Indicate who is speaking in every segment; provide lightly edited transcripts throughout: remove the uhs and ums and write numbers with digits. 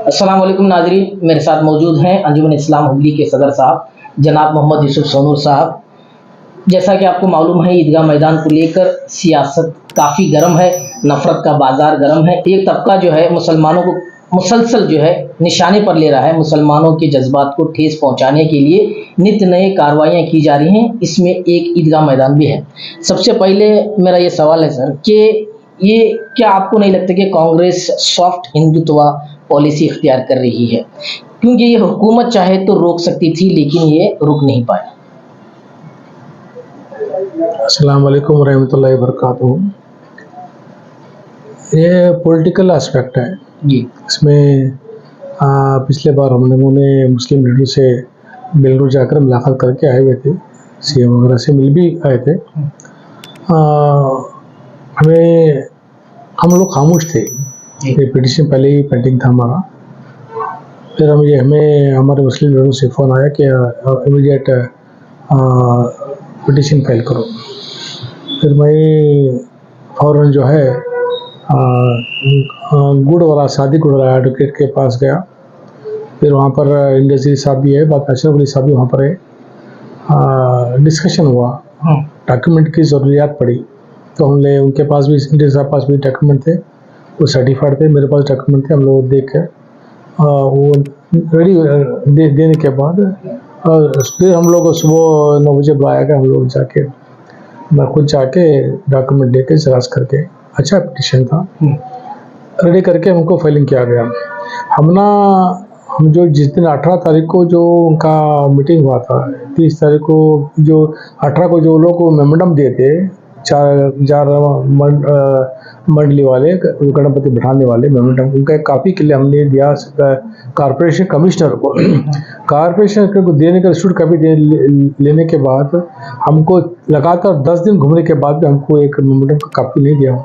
Speaker 1: अस्सलाम वालेकुम नाज़रीन, मेरे साथ मौजूद हैं अंजुमन इस्लाम हुबली के सदर साहब जनाब मोहम्मद यूसुफ सोनूर साहब। जैसा कि आपको मालूम है, ईदगाह मैदान को लेकर सियासत काफ़ी गर्म है, नफ़रत का बाज़ार गर्म है। एक तबका जो है मुसलमानों को मुसलसल जो है निशाने पर ले रहा है। मुसलमानों के जज्बात को ठेस पहुंचाने के लिए नित नए कार्रवाइयाँ की जा रही हैं, इसमें एक ईदगाह मैदान भी है। सबसे पहले मेरा ये सवाल है सर कि ये क्या आपको नहीं लगता कि कांग्रेस सॉफ्ट हिंदुत्व पॉलिसी इख्तियार कर रही है? क्योंकि ये हुकूमत चाहे तो रोक सकती थी, लेकिन ये रुक नहीं पाई।
Speaker 2: अस्सलाम वालेकुम रहमतुल्लाहि वबरकातुहू। ये पॉलिटिकल एस्पेक्ट है
Speaker 1: जी।
Speaker 2: इसमें पिछले बार हम लोगों ने मुस्लिम लीडर से बेलूर जाकर मुलाकात करके आए हुए थे, सीएम वगैरह से मिल भी आए थे। हमें हम लोग खामोश थे, ये पिटीशन पहले ही पेंडिंग था हमारा। फिर हमें हमारे मुस्लिम लीडरों से फ़ोन आया कि इमीडिएट पिटीशन फाइल करो। फिर मैं फ़ौरन जो है गुड़वाला सादी गुड़वाला एडवोकेट के पास गया। फिर वहाँ पर इंडस्ट्री साहब भी है, बात अशरफ अली साहब भी वहाँ पर है। डिस्कशन हुआ, डॉक्यूमेंट की ज़रूरियात पड़ी, तो हमने उनके पास भी इंडस्ट्री साहब पास भी डॉक्यूमेंट थे, वो सर्टिफाइड थे, मेरे पास डॉक्यूमेंट थे। हम लोग देख कर वो रेडी देने के बाद फिर हम लोग सुबह 9 बजे बुलाया गया। हम लोग जाके मैं खुद जाके डॉक्यूमेंट लेके जरास करके, अच्छा पिटीशन था, रेडी करके हमको फाइलिंग किया गया। हम जो जिस दिन 18 तारीख को जो उनका मीटिंग हुआ था, 30 तारीख को जो 18 को जो लोग मेमोरेंडम दिए थे, चार मंडली वाले गणपति बैठाने वाले मेमोरेंडम, उनका एक कॉपी के लिए हमने दिया कॉरपोरेशन कमिश्नर को। कॉरपोरेशन को देने का रिसीट कॉपी लेने के बाद हमको लगातार 10 दिन घूमने के बाद भी हमको एक मेमोरेंडम का कॉपी नहीं दिया।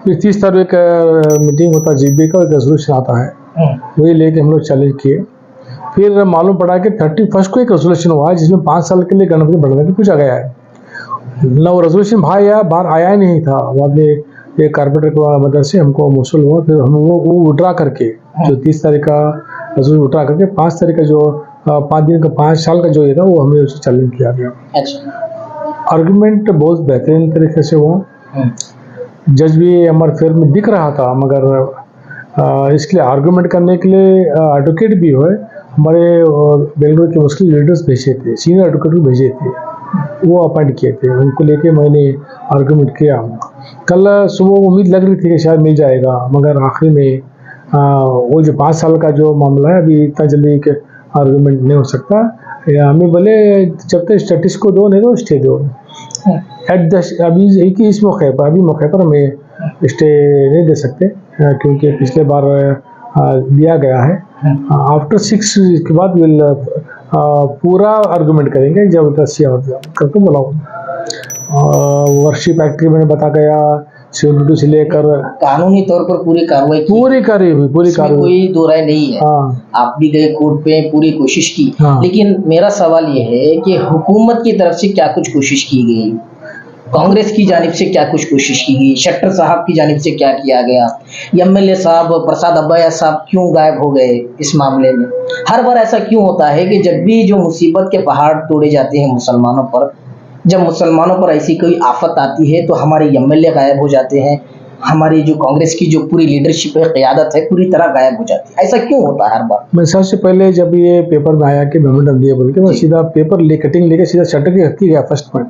Speaker 2: फिर 30 तारीख मीटिंग होता जीबी का, रेजोल्यूशन आता है, वही लेके हम लोग चैलेंज किए। फिर मालूम पड़ा कि 31 को एक रेजोल्यूशन हुआ है जिसमें 5 साल के लिए गणपति बढ़ाने को पूछा गया है। न वो रेजोल्यूशन बाहर आया ही नहीं था। बाद में एक कारपोरेटर की मदद से हमको मौसूल हुआ। फिर हम वो विड्रा करके जो 30 तारीख का रेजोल्यूशन विड्रा करके 5 तारीख का जो 5 दिन का 5 साल का जो ये था वो हमें उससे चैलेंज किया गया।
Speaker 1: अच्छा।
Speaker 2: आर्गूमेंट बहुत बेहतरीन तरीके से हुआ। जज भी हमारे फेयर में दिख रहा था, मगर इसके लिए आर्गूमेंट करने के लिए एडवोकेट भी हुए, हमारे बेंगलुरु के मुस्लिम लीडर्स भेजे थे, सीनियर एडवोकेट भी भेजे थे, वो अपॉइंट किए थे, उनको लेके मैंने आर्गूमेंट किया। कल सुबह उम्मीद लग रही थी कि शायद मिल जाएगा, मगर आखिरी में वो जो 5 साल का जो मामला है, अभी इतना जल्दी आर्गूमेंट नहीं हो सकता। हमें बोले जब तक स्टेटस को दो, नहीं तो स्टे दो। अभी इस मौके पर हमें स्टे नहीं दे सकते, क्योंकि पिछले बार दिया गया है। आफ्टर 6 के बाद विल पूरा आर्गूमेंट करेंगे, जबरदस्ती करके बुलाओ। वर्कशिप एक्ट मैंने बता गया, 72 से लेकर
Speaker 1: कानूनी तौर पर पूरी कार्रवाई कोई दो राय नहीं है। आप भी गए कोर्ट पे, पूरी कोशिश की। लेकिन मेरा सवाल ये है कि हुकूमत की तरफ से क्या कुछ कोशिश की गई, कांग्रेस की जानिब से क्या कुछ कोशिश की गई, शट्टर साहब की जानिब से क्या किया गया, एमएलए साहब प्रसाद अब्बाया साहब क्यों गायब हो गए इस मामले में? हर बार ऐसा क्यों होता है कि जब भी जो मुसीबत के पहाड़ तोड़े जाते हैं मुसलमानों पर, जब मुसलमानों पर ऐसी कोई आफत आती है तो हमारे एमएलए गायब हो जाते हैं, हमारी जो कांग्रेस की जो पूरी लीडरशिप है, क़यादत है, पूरी तरह गायब हो जाती है? ऐसा क्यों होता है हर बार?
Speaker 2: मैं सबसे पहले जब ये पेपर में आया कि मेमोरेंडम दिया बोल के, मैं सीधा पेपर कटिंग लेके सीधा शटर के रखी गया फर्स्ट में।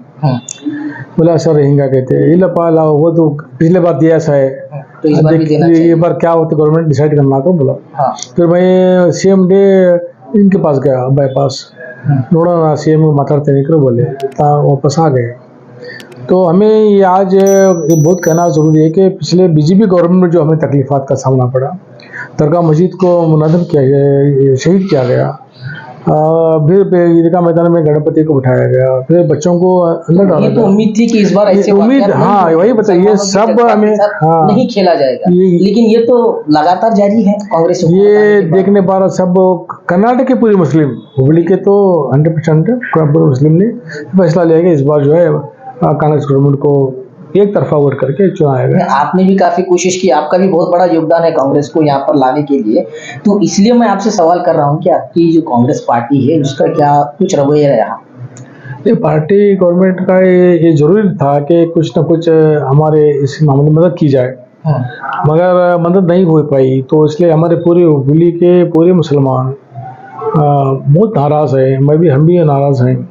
Speaker 2: बोला सर रहेंगे कहते हैं, ये पाला वो तो पिछले बार दिया ऐसा है,
Speaker 1: तो इस बार भी देना चाहिए।
Speaker 2: ये बार क्या होता गवर्नमेंट डिसाइड करना तो बोला। फिर मैं सीएम डे इनके पास गया, बाईपास नोड़ा सीएम माताड़ते नहीं करो बोले, वापस आ गए। तो हमें ये आज ये बहुत कहना ज़रूरी है कि पिछले बीजेपी गवर्नमेंट में जो हमें तकलीफ़ात का सामना पड़ा, दरगाह मस्जिद को मुनज़्ज़म किया गया, शहीद किया गया, फिर ईदगाह मैदान में गणपति को बिठाया गया, फिर बच्चों को अंदर डाला गया।
Speaker 1: तो उम्मीद थी कि इस बार ऐसे
Speaker 2: उम्मीद, हाँ वही बताइए, सब हमें
Speaker 1: नहीं खेला जाएगा, लेकिन ये तो लगातार जारी है। कांग्रेस
Speaker 2: ये देखने पा रहा, सब कर्नाटक के पूरे मुस्लिम, हुबली के तो 100% पूरे मुस्लिम ने फैसला लिया कि इस बार जो है कांग्रेस गवर्नमेंट को एक तरफा वोट करके चुनाया गया।
Speaker 1: आपने भी काफी कोशिश की, आपका भी बहुत बड़ा योगदान है कांग्रेस को यहाँ पर लाने के लिए, तो इसलिए मैं आपसे सवाल कर रहा हूँ कि आपकी जो कांग्रेस पार्टी है उसका क्या कुछ रवैया रहा?
Speaker 2: ये पार्टी गवर्नमेंट का ये जरूरी था कि कुछ ना कुछ हमारे इस मामले में मदद की जाए, मगर मदद नहीं हो पाई, तो इसलिए हमारे पूरे हुगली के पूरे मुसलमान बहुत नाराज़ है। हम भी नाराज़ हैं।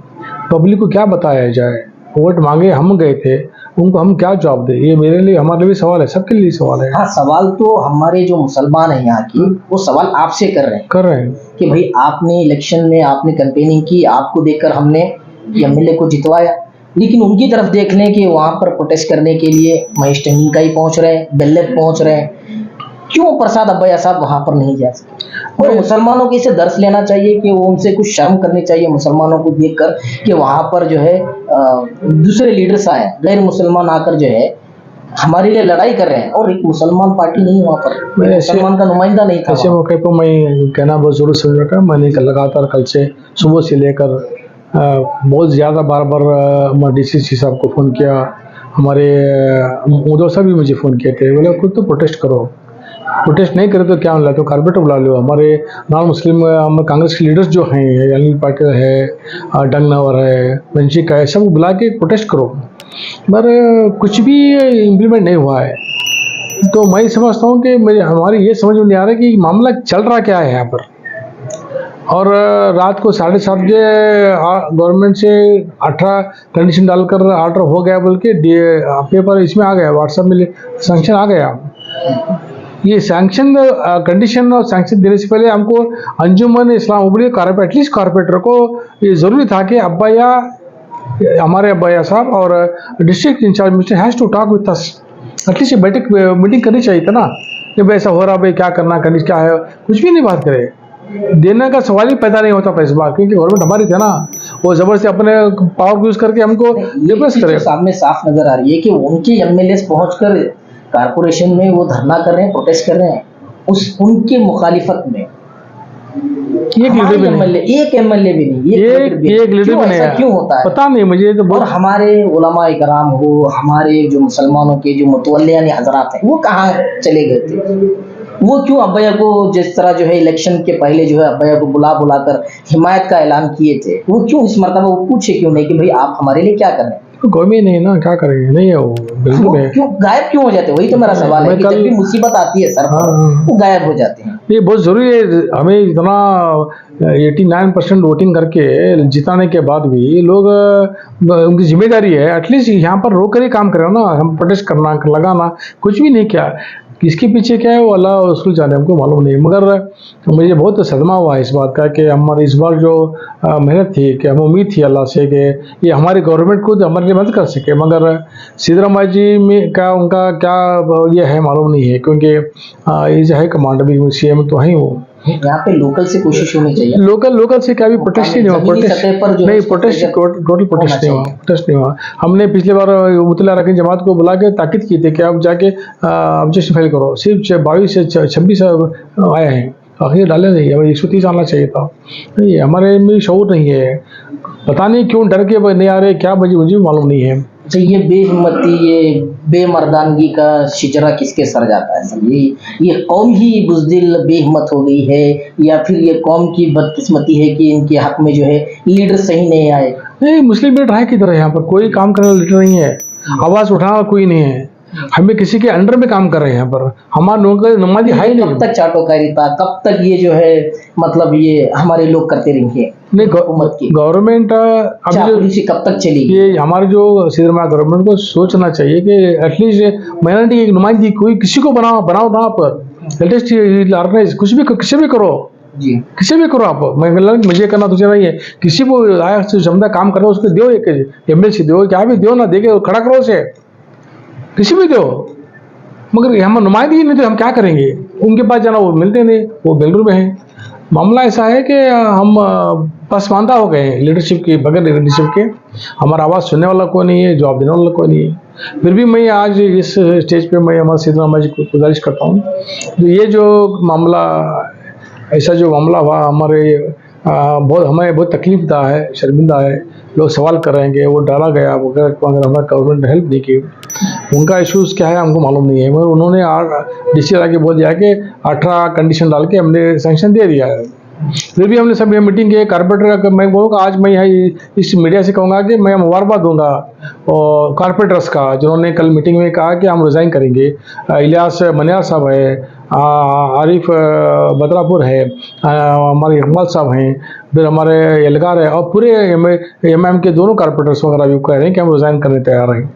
Speaker 2: पब्लिक को क्या बताया जाए? वोट मांगे हम गए थे, उनको हम क्या जवाब दें? ये मेरे लिए, हमारे लिए भी सवाल है, सबके लिए सवाल है।
Speaker 1: हाँ, सवाल तो हमारे जो मुसलमान हैं यहाँ की वो सवाल आपसे कर रहे हैं कि भाई आपने इलेक्शन में आपने कैंपेनिंग की, आपको देखकर हमने एमएलए को जितवाया, लेकिन उनकी तरफ देखने के वहाँ पर प्रोटेस्ट करने के लिए महेश टेंगिंका ही पहुँच रहे हैं, बेल्लेत पहुँच रहे हैं, क्यों प्रसाद अब्बैया साहब वहाँ पर नहीं जा सकते? और मुसलमानों को इसे दर्श लेना चाहिए कि वो उनसे कुछ शर्म करनी चाहिए मुसलमानों को देखकर कि वहाँ पर जो है दूसरे लीडर्स आए, गैर मुसलमान आकर जो है हमारे लिए लड़ाई कर रहे हैं, और एक मुसलमान पार्टी नहीं वहाँ पर, मुसलमान का नुमाइंदा नहीं था।
Speaker 2: ऐसे मौके पर मैं कहना बहुत ज़रूरी समझ रखा। मैंने लगातार कल से सुबह से लेकर बहुत ज़्यादा बार डीसीसी साहब को फ़ोन किया, हमारे उद्धव साहब भी मुझे फ़ोन किए थे, बोले खुद तो प्रोटेस्ट करो, प्रोटेस्ट नहीं करे तो क्या मिला, तो कारपोरेटर बुला लो। हमारे नॉन मुस्लिम कांग्रेस के लीडर्स जो हैं, अनिल पाटिल है, डंगनावर है, वंशिका है, सब बुला के प्रोटेस्ट करो, पर कुछ भी इम्प्लीमेंट नहीं हुआ है। तो मैं समझता हूँ कि हमारी ये समझ में नहीं आ रहा कि मामला चल रहा क्या है यहाँ पर। और रात को 7:30 बजे गवर्नमेंट से 18 कंडीशन डालकर ऑर्डर हो गया, बोल के पेपर इसमें आ गया, व्हाट्सएप में सैंक्शन आ गया। ये सैंक्शन कंडीशन और सैंक्शन देने से पहले हमको अंजुमन इस्लाम हुबली एटलीस्ट कारपोरेटर को ये ज़रूरी था कि हमारे अब्बाया साहब और district in-charge minister has to talk with us, at least बैठक मीटिंग करनी चाहिए था ना, कि भाई ऐसा हो रहा, भाई क्या करना, कंडीशन क्या है, कुछ भी नहीं बात करे। देने का सवाल ही पैदा नहीं होता था इस बार, क्योंकि गवर्नमेंट हमारी थी ना, वो जबरदस्ती अपने पावर यूज करके हमको रिप्लेस करे।
Speaker 1: सामने साफ नजर आ रही है कि उनके एमएलए पहुंचकर कारपोरेशन में वो धरना कर रहे हैं, प्रोटेस्ट कर रहे हैं, उनके मुखालिफत में एक एमएलए भी नहीं,
Speaker 2: एक लीडर भी नहीं,
Speaker 1: क्यों होता है
Speaker 2: पता नहीं मुझे तो।
Speaker 1: और हमारे उलमा इकराम हो, हमारे जो मुसलमानों के जो मुतवल्लियान हजरात हैं, वो कहाँ चले गए थे? वो क्यों अब्बैया को जिस तरह जो है इलेक्शन के पहले जो है अब्बैया को बुलाकर हिमायत का ऐलान किए थे, वो क्यों इस मर्तबा वो पूछे क्यों नहीं कि भाई आप हमारे लिए क्या कर रहे हैं?
Speaker 2: तो गवर्नमेंट नहीं ना, क्या करेंगे, नहीं है वो, बिल्कुल है।
Speaker 1: क्यों गायब क्यों हो जाते? वही तो मेरा सवाल है कि जब भी मुसीबत आती है सर पर वो गायब हो जाते हैं।
Speaker 2: ये बहुत जरूरी है। हमें इतना 89% वोटिंग करके जिताने के बाद भी लोग, उनकी जिम्मेदारी है एटलीस्ट यहाँ पर रोक कर ही काम करें ना, हम प्रोटेस्ट करना, लगाना, कुछ भी नहीं किया। किसके पीछे क्या है वो अल्लाह और उसको जाने, हमको मालूम नहीं। मगर मुझे बहुत सदमा हुआ है इस बात का कि हमारी इस बार जो मेहनत थी, कि हमें उम्मीद थी अल्लाह से कि ये हमारी गवर्नमेंट को हमारे लिए मदद कर सके, मगर सिद्धरामैया जी में का उनका क्या ये है मालूम नहीं है, क्योंकि ये है कमांडर भी, सीएम तो है वो।
Speaker 1: यहाँ पे लोकल से कोशिश होनी चाहिए।
Speaker 2: लोकल से क्या भी प्रोटेस्ट नहीं हुआ, टोटल प्रोटेस्ट नहीं हुआ। हमने पिछले बार मुतल्ला अरकान जमात को बुला के ताकीद की थी कि आप जाके ऑब्जेक्शन फाइल करो, सिर्फ 22 से 26 आए हैं, आखिर डाले नहीं, हमें 130 आना चाहिए था। नहीं, हमारे में शऊर नहीं है, पता नहीं क्यों डर के नहीं आ रहे, क्या मुझे मालूम नहीं है।
Speaker 1: अच्छा, ये बेहिम्मती, ये बेमर्दानगी का शिजरा किसके सर जाता है सर? ये कौम ही बुज़दिल बेहिम्मत हो गई है, या फिर ये कौम की बदकिस्मती है कि इनके हक में जो है लीडर सही नहीं आए?
Speaker 2: नहीं, मुस्लिम लीडर है किधर है? यहाँ पर कोई काम करने वाला लीडर नहीं है, आवाज़ उठाने वाला कोई नहीं है। हमें किसी के अंडर में काम कर रहे हैं यहाँ पर, हमारे लोगों का नुमाइंदगी है ही नहीं।
Speaker 1: कब तक चाटोकारिता, कब तक ये जो है मतलब ये हमारे लोग करते रहेंगे?
Speaker 2: नहीं, गवर्नमेंट
Speaker 1: अभी कब तक चलेगी?
Speaker 2: ये हमारे जो सिद्धरामैया गवर्नमेंट को सोचना चाहिए कि एटलीस्ट माइनॉरिटी की नुमाइंदगी कोई किसी को बनाओ ना पर लेटेस्ट ऑर्गेनाइज कुछ भी किसी भी करो
Speaker 1: जी,
Speaker 2: किसी भी करो आप। मुझे करना तुझे नहीं है, किसी को आया क्षमता काम कर रहा है उसको दो, एक एमएलसी दो, क्या भी दो ना, दे के खड़ा करो उसे, किसी भी दो। मगर हम नुमाइंदगी नहीं तो हम क्या करेंगे? उनके पास जाना, वो मिलते नहीं, वो बेंगलुरु में है। मामला ऐसा है कि हम पसमानदा हो गए हैं लीडरशिप की, बगैर लीडरशिप के हमारा आवाज़ सुनने वाला कोई नहीं है, जवाब देने वाला कोई नहीं है। फिर भी मैं आज इस स्टेज पे मैं हमारे सिद्धरामैया जी को गुजारिश करता हूँ, तो ये जो मामला, ऐसा जो मामला हुआ हमारे बहुत हमें बहुत तकलीफदा है, शर्मिंदा है। लोग सवाल कर रहे हैं कि वो डाला गया अगर हमारा गवर्नमेंट ने हेल्प नहीं की। उनका इश्यूज़ क्या है हमको मालूम नहीं है, मगर उन्होंने डीसी आके बोल दिया कि 18 कंडीशन डाल के हमने सैंक्शन दे दिया है। फिर भी हमने सब ये मीटिंग की कारपोरेटर का, मैं बोलूँगा आज मैं यहाँ इस मीडिया से कहूँगा कि मैं मुबारकबाद दूंगा और कारपोरेटर्स का, जिन्होंने कल मीटिंग में कहा कि हम रिज़ाइन करेंगे। इलियास मनियार साहब है, आरिफ बदरापुर है, हमारे इकबाल साहब हैं, फिर हमारे एलगार है, और पूरे एम के दोनों कारपोरेटर्स वगैरह भी कह रहे हैं कि हम रिज़ाइन करने तैयार हैं।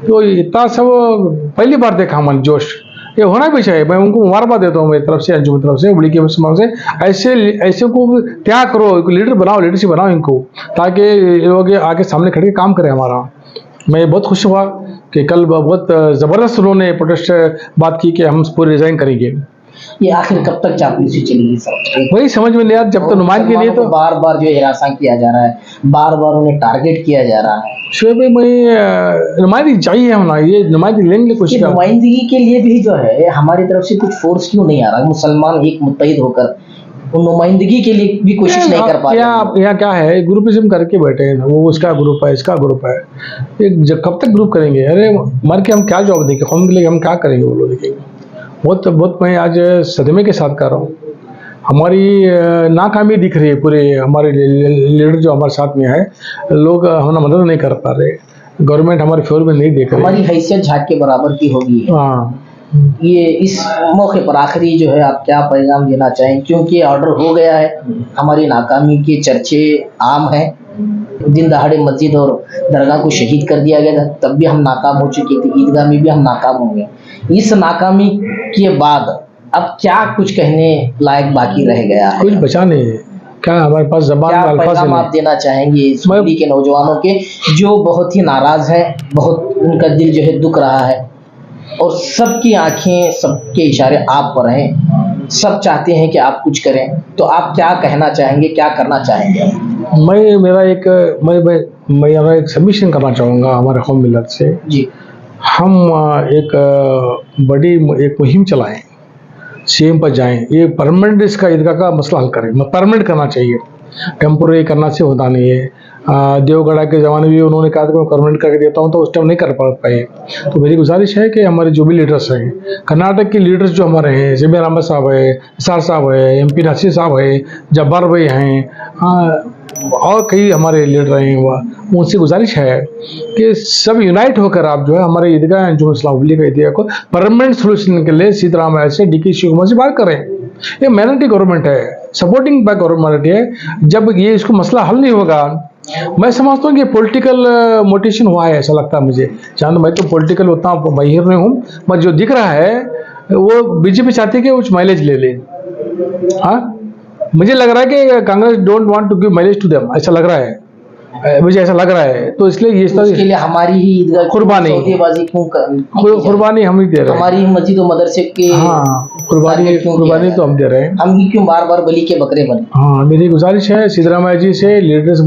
Speaker 2: तो इतना सब पहली बार देखा हमने जोश, ये होना भी चाहिए। मैं उनको मुबारकबाद देता हूँ मेरी तरफ से, अंजुमन की तरफ से, उबली की तरफ से। ऐसे को त्याग करो, लीडर बनाओ, लीडरशिप बनाओ इनको, ताकि ये लोग आगे सामने खड़े के काम करें हमारा। मैं बहुत खुश हुआ कि कल बहुत ज़बरदस्त उन्होंने प्रोटेस्ट बात की कि हम पूरे रिज़ाइन करेंगे।
Speaker 1: ये आखिर कब तक चापलूसी चलेगी सर?
Speaker 2: वही समझ में नहीं आता, जब तक नुमाइंदगी नहीं तो
Speaker 1: बार बार जो हिरासा किया जा रहा है, बार बार उन्हें टारगेट किया जा रहा है।
Speaker 2: शुरू में मैं नुमाइंदगी चाहिए होना, ये नुमाइंदगी लेने की कोशिश कर।
Speaker 1: नुमाइंदगी के लिए भी जो है हमारी तरफ से कुछ फोर्स क्यों नहीं आ रहा? मुसलमान एक मुत्तहिद होकर नुमाइंदगी के लिए भी कोशिश नहीं कर पा रहे।
Speaker 2: यहाँ क्या है, ग्रुपिज्म करके बैठे हैं, वो उसका ग्रुप है, इसका ग्रुप है। कब तक ग्रुप करेंगे? अरे मर के हम क्या जवाब देंगे कौम के लिए? हम क्या करेंगे? वो लोग देखेंगे। बहुत बहुत मैं आज सदमे के साथ कर रहा हूँ। हमारी नाकामी दिख रही है, पूरे हमारे लीडर जो हमारे साथ में है, लोग हमारा मदद नहीं कर पा रहे, गवर्नमेंट हमारे फेवर में नहीं देख रही।
Speaker 1: हमारी हैसियत झाग के बराबर की होगी।
Speaker 2: हाँ,
Speaker 1: ये इस मौके पर आखिरी जो है आप क्या पैगाम देना चाहें? क्योंकि ऑर्डर हो गया है, हमारी नाकामी के चर्चे आम हैं। दिन दहाड़े मस्जिद और दरगाह को शहीद कर दिया गया था, तब भी हम नाकाम हो चुके थे, ईदगाह में भी हम नाकाम हो गए। इस नाकामी के बाद अब क्या कुछ कहने लायक बाकी रह गया है?
Speaker 2: कुछ बचा नहीं है। क्या हमारे पास ज़बान में अल्फाज
Speaker 1: पैगाम आप देना चाहेंगे इस दिल्ली के नौजवानों के, जो बहुत ही नाराज हैं, बहुत उनका दिल जो है दुख रहा है, और सबकी आंखें, सबके इशारे आप पर हैं, सब चाहते हैं कि आप कुछ करें, तो आप क्या कहना चाहेंगे, क्या करना चाहेंगे?
Speaker 2: मेरा एक सबमिशन करना चाहूँगा हमारे कौम मिलत से
Speaker 1: जी।
Speaker 2: हम एक बड़ी एक मुहिम चलाएं, सीएम पर जाएं, ये परमानेंट इसका ईदगाह का मसला हल करें। परमानेंट करना चाहिए, टेम्पोररी करना से होता नहीं है। देवगढ़ा के ज़माने भी उन्होंने कहा था कि मैं परमानेंट करके देता हूँ, तो उस टाइम नहीं कर पाए। तो मेरी गुजारिश है कि हमारे जो भी लीडर्स हैं, कर्नाटक के लीडर्स जो हमारे हैं, जमीर अहमद साहब है, निसार साहब है, MP नसीर साहब है, जब्बार भाई हैं, और कई हमारे लीडर हैं, वह उनसे गुजारिश है कि सब यूनाइट होकर आप जो है हमारे ईदगाह जो इस्लाम का ईदगाह को परमानेंट सोल्यूशन के लिए सीताराम ऐसे DK शिव कुमार से बात करें। ये माइनॉरिटी गवर्नमेंट है, सपोर्टिंग बाय गवर्नमेंट है। जब ये इसको मसला हल नहीं होगा, मैं समझता हूँ कि पॉलिटिकल मोटिवेशन हुआ है, ऐसा लगता है मुझे। जहाँ मैं तो पॉलिटिकल उतना माहिर नहीं हूँ, पर जो दिख रहा है वो बीजेपी चाहती है कि कुछ माइलेज ले ले। हाँ, मुझे लग रहा है कि Congress don't want to give mileage to them, ऐसा लग रहा है, मुझे ऐसा लग रहा है। तो इसलिए ये
Speaker 1: उसके लिए हमारी ही ईदगाह
Speaker 2: कुर्बानी कुर्बानी हम ही दे रहे हैं,
Speaker 1: हमारी ही मस्जिद और मदरसे के।
Speaker 2: हाँ, कुर्बानी तो हम दे रहे हैं।
Speaker 1: हम ही क्यों बार बार बलि के बकरे बने?
Speaker 2: हाँ, मेरी गुजारिश है सिद्धरामैया जी से, लीडर्स,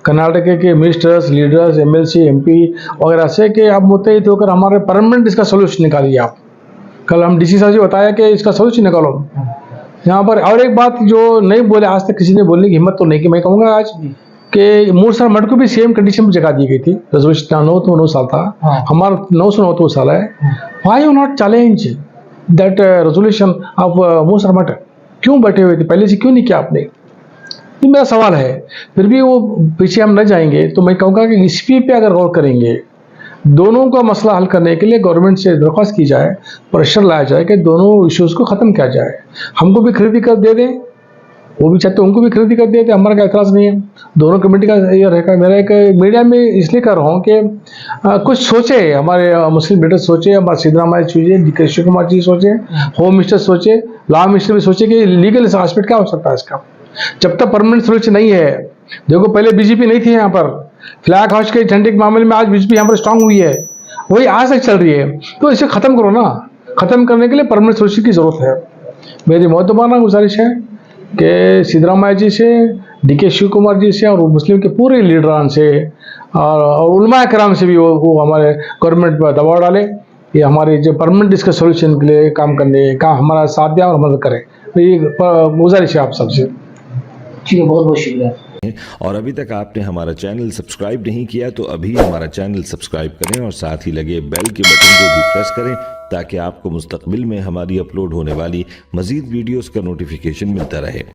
Speaker 2: कर्नाटक के मिनिस्टर्स, लीडर्स, MLC MP वगैरह से, कि आप मुत्तहिद होकर हमारे परमानेंट इसका सोल्यूशन निकालिए। आप कल हम DC साहब से बताया कि इसका सोल्यूशन निकालो यहाँ पर। और एक बात जो नहीं बोले आज तक, किसी ने बोलने की हिम्मत तो नहीं की, मैं कहूँगा आज कि मूसा मठ को भी सेम कंडीशन में जगह दी गई थी। रेजोल्यूशन 9 साल था, हमारा 9 से 9 साल है। Why you not challenge that resolution of मूसा मठ? क्यों बैठे हुए थे, पहले से क्यों नहीं किया आपने? ये मेरा सवाल है। फिर भी वो पीछे हम न जाएंगे, तो मैं कहूँगा कि इस पे अगर गौर करेंगे, दोनों का मसला हल करने के लिए गवर्नमेंट से दरख्वास्त की जाए, प्रेशर लाया जाए कि दोनों इश्यूज़ को ख़त्म किया जाए। हमको भी खरीदी कर दे दें, वो भी चाहते उनको भी खरीदी कर दिया, हमारा क्या एतराज़ नहीं है। दोनों कमेटी का ये रहेगा। मेरा एक मीडिया में इसलिए कर रहा हूँ कि कुछ सोचे, हमारे मुस्लिम लीडर सोचे, हमारे सिद्धरामैया सोचे, DK शिव कुमार जी सोचे, होम मिनिस्टर सोचे, लॉ मिनिस्टर भी सोचे कि लीगल एस्पेक्ट क्या हो सकता है इसका। जब तक परमानेंट सोल्यूशन नहीं है, देखो पहले BJP नहीं थी यहाँ पर, फ्लैग हाउस के झंडे के मामले में आज BJP यहाँ पर स्ट्रांग हुई है, वही आज तक चल रही है। तो इसे ख़त्म करो ना, ख़त्म करने के लिए परमानेंट सोल्यूशन की ज़रूरत है। मेरी मोहतबाना गुजारिश है कि सिद्धरामैया जी से, DK शिव कुमार जी से, और मुस्लिम के पूरे लीडरान से, और उलमा कराम से भी वो हमारे गवर्नमेंट पर दबाव डाले, ये हमारे जो परमानेंट इसके सोल्यूशन के लिए काम करने का हमारा साथ दें और मदद करें। तो ये गुजारिश है आप सबसे।
Speaker 1: ठीक है, बहुत बहुत शुक्रिया।
Speaker 3: और अभी तक आपने हमारा चैनल सब्सक्राइब नहीं किया तो अभी हमारा चैनल सब्सक्राइब करें और साथ ही लगे बेल के बटन को भी प्रेस करें ताकि आपको मुस्तकबिल में हमारी अपलोड होने वाली मजीद वीडियोस का नोटिफिकेशन मिलता रहे।